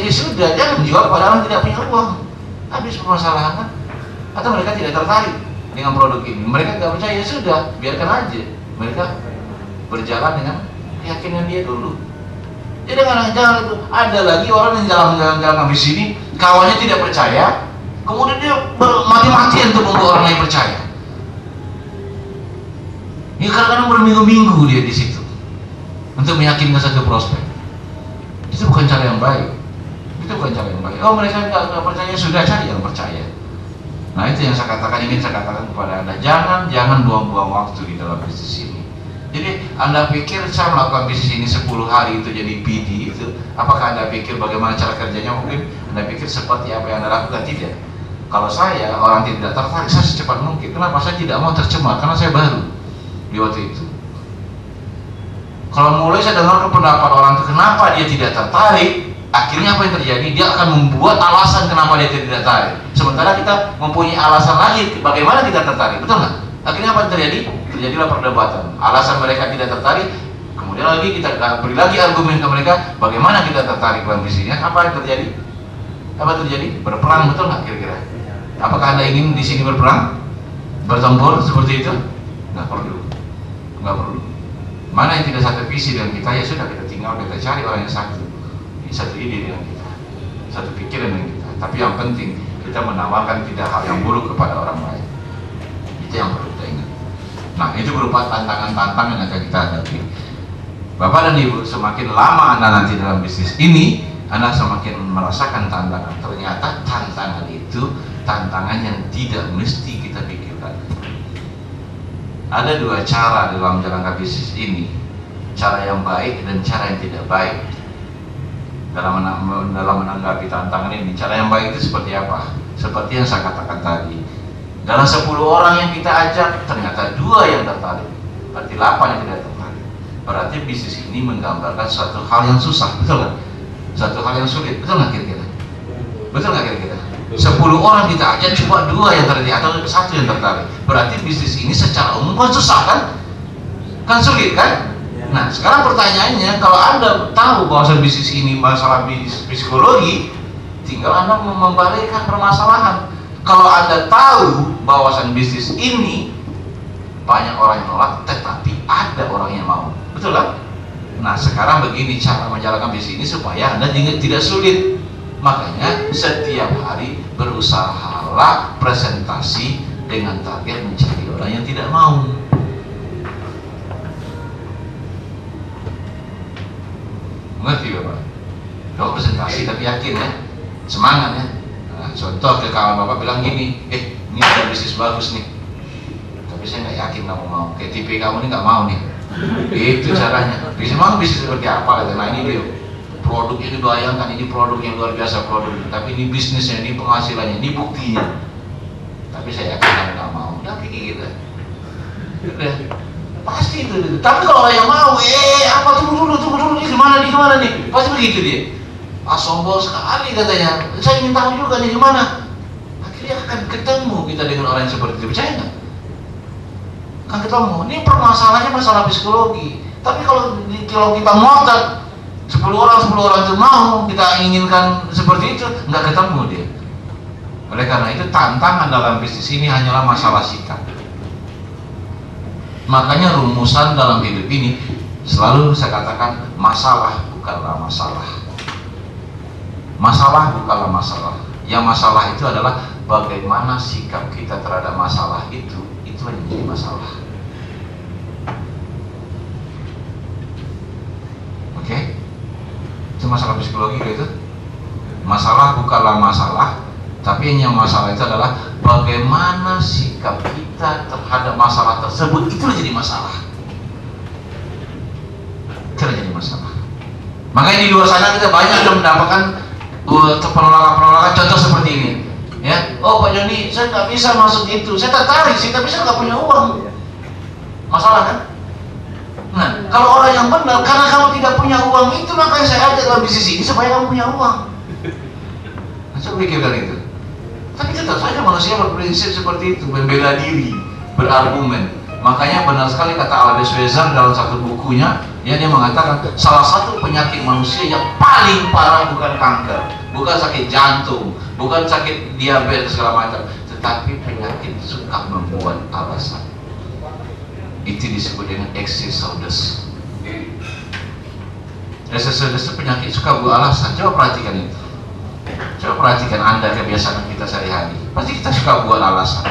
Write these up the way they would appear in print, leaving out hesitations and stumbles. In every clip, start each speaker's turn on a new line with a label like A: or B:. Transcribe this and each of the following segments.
A: ya sudah, jangan menjual pada orang tidak punya uang. Habis permasalahan kan? Atau mereka tidak tertarik dengan produk ini, mereka nggak percaya, ya sudah, biarkan aja mereka berjalan dengan keyakinan dia dulu. Jadi jangan itu. Ada lagi orang yang jalan-jalan habis sini, kawannya tidak percaya, kemudian dia mati-matian untuk membuat orang lain percaya. Ya kadang-kadang berminggu-minggu dia di situ untuk meyakinkan satu prospek. Itu bukan cara yang baik. Itu bukan cara yang baik. Oh, mereka nggak percaya, sudah cari yang percaya. Nah, itu yang saya katakan, ingin saya katakan kepada Anda, jangan buang-buang waktu di dalam bisnis ini. Jadi Anda pikir saya melakukan bisnis ini 10 hari itu jadi PD itu, apakah Anda pikir bagaimana cara kerjanya? Mungkin Anda pikir seperti apa yang Anda lakukan? Tidak. Kalau saya orang tidak tertarik, saya secepat mungkin. Kenapa? Saya tidak mau tercemar karena saya baru di waktu itu. Kalau mulai saya dengar pendapat orang itu kenapa dia tidak tertarik, akhirnya apa yang terjadi? Dia akan membuat alasan kenapa dia tidak tertarik. Sementara kita mempunyai alasan lagi bagaimana kita tertarik, betul nggak? Akhirnya apa yang terjadi? Terjadilah perdebatan. Alasan mereka tidak tertarik, kemudian lagi kita beri lagi argumen ke mereka bagaimana kita tertarik dalam bisnisnya. Apa yang terjadi? Apa terjadi? Berperang, betul nggak kira-kira? Apakah Anda ingin di sini berperang, bertempur seperti itu? Nggak perlu, nggak perlu. Mana yang tidak satu visi dengan kita, ya sudah, kita tinggal kita cari orang yang satu ide dengan kita, satu pikiran dengan kita. Tapi yang penting kita menawarkan tidak hal yang buruk kepada orang lain. Itu yang perlu kita ingat. Nah, itu berupa tantangan-tantangan yang akan kita hadapi. Bapak dan Ibu, semakin lama Anda nanti dalam bisnis ini, Anda semakin merasakan tantangan. Ternyata tantangan itu tantangan yang tidak mesti kita pikirkan. Ada dua cara dalam menjalankan bisnis ini, cara yang baik dan cara yang tidak baik. Dalam menanggapi tantangan ini, cara yang baik itu seperti apa? Seperti yang saya katakan tadi, dalam 10 orang yang kita ajak, ternyata 2 yang tertarik, berarti 8 yang tidak tertarik. Berarti bisnis ini menggambarkan suatu hal yang susah, betul nggak? Suatu hal yang sulit, betul nggak kira-kira? Betul nggak kira-kira? 10 orang kita ajak, cuma 2 yang tertarik atau 1 yang tertarik. Berarti bisnis ini secara umum kan susah kan? Kan sulit kan? Nah, sekarang pertanyaannya, kalau Anda tahu bahwa bisnis ini masalah psikologi, tinggal Anda membalikkan permasalahan. Kalau Anda tahu bahwasan bisnis ini banyak orang yang nolak, tetapi ada orang yang mau, betul kan? Nah, sekarang begini cara menjalankan bisnis ini supaya Anda tidak sulit. Makanya setiap hari berusahalah presentasi dengan target mencari orang yang tidak mau. Mengerti Bapak? Kalau presentasi tapi yakin ya, semangat ya. Nah, contoh ke kawan Bapak bilang gini, ini ada bisnis bagus nih, tapi saya nggak yakin kamu mau. Kayak tipe kamu ini nggak mau nih. Itu caranya. Bisnis seperti apa? Nah, ini dia. Produk ini, bayangkan ini produk yang luar biasa produk, tapi ini bisnisnya, ini penghasilannya, ini buktinya. Tapi saya yakin kamu nggak mau. Udah kayak gitu. Udah. Pasti itu. Tapi kalau orang yang mau, apa tunggu dulu, ini gimana nih? Pasti begitu dia. Sombong sekali katanya. Saya ingin tahu juga nih gimana. Akhirnya akan ketemu kita dengan orang yang seperti itu. Percaya nggak? Akan ketemu. Ini permasalahannya masalah psikologi. Tapi kalau kita ngotot 10 orang itu mau, kita inginkan seperti itu, nggak ketemu dia. Oleh karena itu tantangan dalam bisnis ini hanyalah masalah sikap. Makanya rumusan dalam hidup ini selalu saya katakan, masalah bukanlah masalah. Masalah bukanlah masalah. Yang masalah itu adalah bagaimana sikap kita terhadap masalah itu yang menjadi masalah. Oke? Itu masalah psikologi gitu. Masalah bukanlah masalah, tapi yang masalah itu adalah bagaimana sikap kita terhadap masalah tersebut, itu jadi masalah. Itu jadi masalah. Makanya di luar sana kita banyak yang mendapatkan penolakan contoh seperti ini. Ya, oh Pak Joni, saya nggak bisa masuk itu. Saya tertarik sih, tapi saya nggak punya uang. Masalah kan? Nah, kalau orang yang benar, karena kamu tidak punya uang itu, makanya saya ajak dalam bisnis ini supaya kamu punya uang. Nah, coba pikirkan itu. Tapi tetap saja manusia berprinsip seperti itu, membela diri, berargumen. Makanya benar sekali kata Albert Schweitzer dalam satu bukunya Dia mengatakan salah satu penyakit manusia yang paling parah bukan kanker, bukan sakit jantung, bukan sakit diabetes segala macam, tetapi penyakit suka membuat alasan. Itu disebut dengan exosus. Exosus itu penyakit suka buat alasan. Coba perhatikan itu. Coba perhatikan Anda kebiasaan kita sehari-hari. Pasti kita suka buat alasan.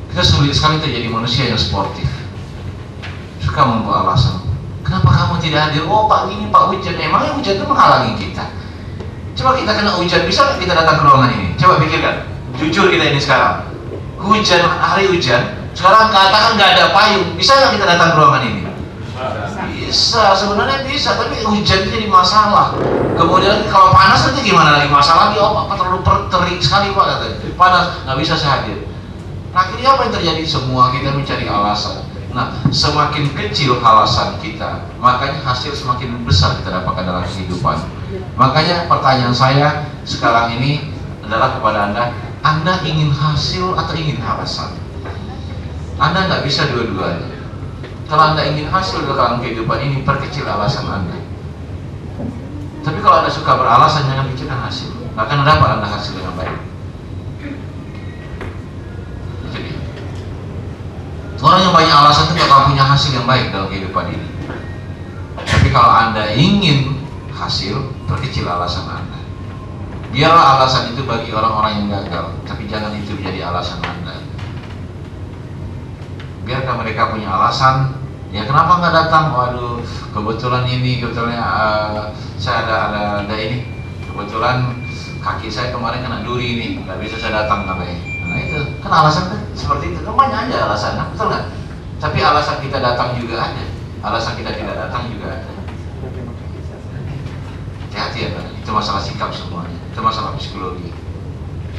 A: Kita sulit sekali untuk jadi manusia yang sportif. Suka membuat alasan. Kenapa kamu tidak hadir? Oh Pak gini, Pak hujan. Emangnya hujan itu menghalangi kita? Coba kita kena hujan, bisa nggak kita datang ke ruangan ini? Coba pikirkan. Jujur kita ini sekarang. Hujan, hari hujan. Sekarang katakan nggak ada payung. Bisa nggak kita datang ke ruangan ini? Bisa, sebenarnya bisa, tapi hujan jadi masalah. Kemudian kalau panas nanti gimana lagi? Masalah lagi, oh Pak terlalu terik sekali Pak katanya. Panas, nggak bisa saya hadir. Nah, akhirnya apa yang terjadi? Semua kita mencari alasan. Nah, semakin kecil alasan kita, makanya hasil semakin besar kita dapatkan dalam kehidupan. Makanya pertanyaan saya sekarang ini adalah kepada Anda ingin hasil atau ingin alasan? Anda nggak bisa dua-duanya. Kalau Anda ingin hasil dalam kehidupan ini, perkecil alasan Anda. Tapi kalau Anda suka beralasan, jangan kecilkan hasil. Nggak akan dapat Anda hasil yang baik. Jadi, orang yang banyak alasan itu nggak akan punya hasil yang baik dalam kehidupan ini. Tapi kalau Anda ingin hasil, perkecil alasan Anda. Biarlah alasan itu bagi orang-orang yang gagal, tapi jangan itu menjadi alasan Anda. Biarkan mereka punya alasan. Ya kenapa nggak datang? Waduh, kebetulan ini, kebetulan saya ada ini. Kebetulan kaki saya kemarin kena duri ini, nggak bisa saya datang katanya. Nah itu kan alasan kan seperti itu. Kan banyak aja alasannya, betul nggak? Tapi alasan kita datang juga ada, alasan kita tidak datang juga ada. Hati-hati ya, itu masalah sikap semuanya, itu masalah psikologi.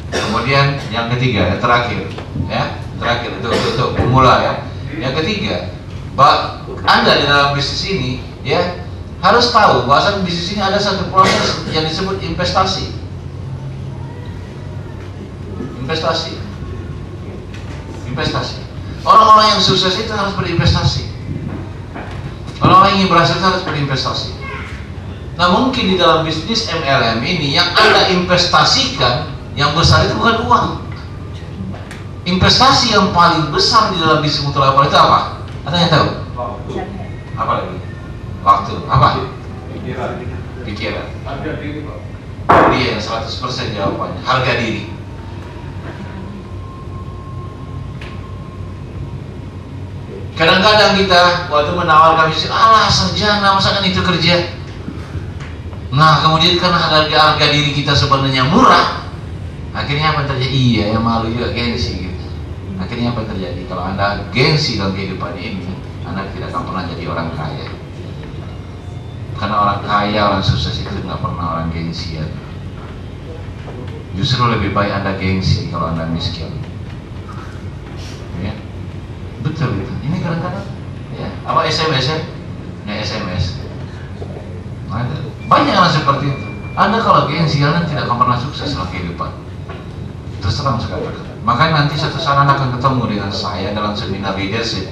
A: Kemudian yang ketiga, yang terakhir, itu pemula ya. Yang ketiga, Anda di dalam bisnis ini ya harus tahu bahwa bisnis ini ada satu proses yang disebut investasi. Investasi. Orang-orang yang sukses itu harus berinvestasi. Orang-orang yang ingin berhasil harus berinvestasi. Nah mungkin di dalam bisnis MLM ini yang Anda investasikan yang besar itu bukan uang. Investasi yang paling besar di dalam bisnis multilevel itu apa? Ada yang tahu? Apa lagi? Waktu. Apa? Pikiran. Harga diri Pak. Dia yang 100% jawabannya. Harga diri. Kadang-kadang kita waktu menawarkan bisnis, sarjana masa kan itu kerja. Nah kemudian karena harga diri kita sebenarnya murah, akhirnya apa yang terjadi? Iya, yang malu juga gengsi gitu. Akhirnya apa yang terjadi? Kalau Anda gengsi dalam kehidupan ini, Anda tidak akan pernah jadi orang kaya. Karena orang kaya, orang sukses itu nggak pernah orang gengsian. Justru lebih baik Anda gengsi kalau Anda miskin. Ya, betul itu. Ini kadang-kadang, ya. Apa SMS ya? Ya SMS. Nah, banyak orang seperti itu. Anda kalau gengsi, Anda tidak akan pernah sukses dalam kehidupan. Terus terang sekali. Makanya nanti suatu saat Anda akan ketemu dengan saya dalam seminar leadership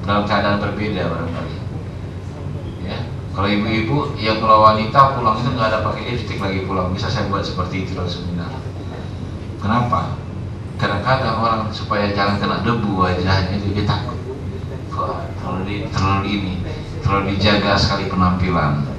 A: dalam keadaan berbeda barangkali. Ya, kalau ibu-ibu, ya kalau wanita pulang itu nggak ada pakai lipstick lagi pulang, bisa saya buat seperti itu dalam seminar. Kenapa? Kadang-kadang orang supaya jangan kena debu wajahnya dia takut. Wah, terlalu dijaga sekali penampilan.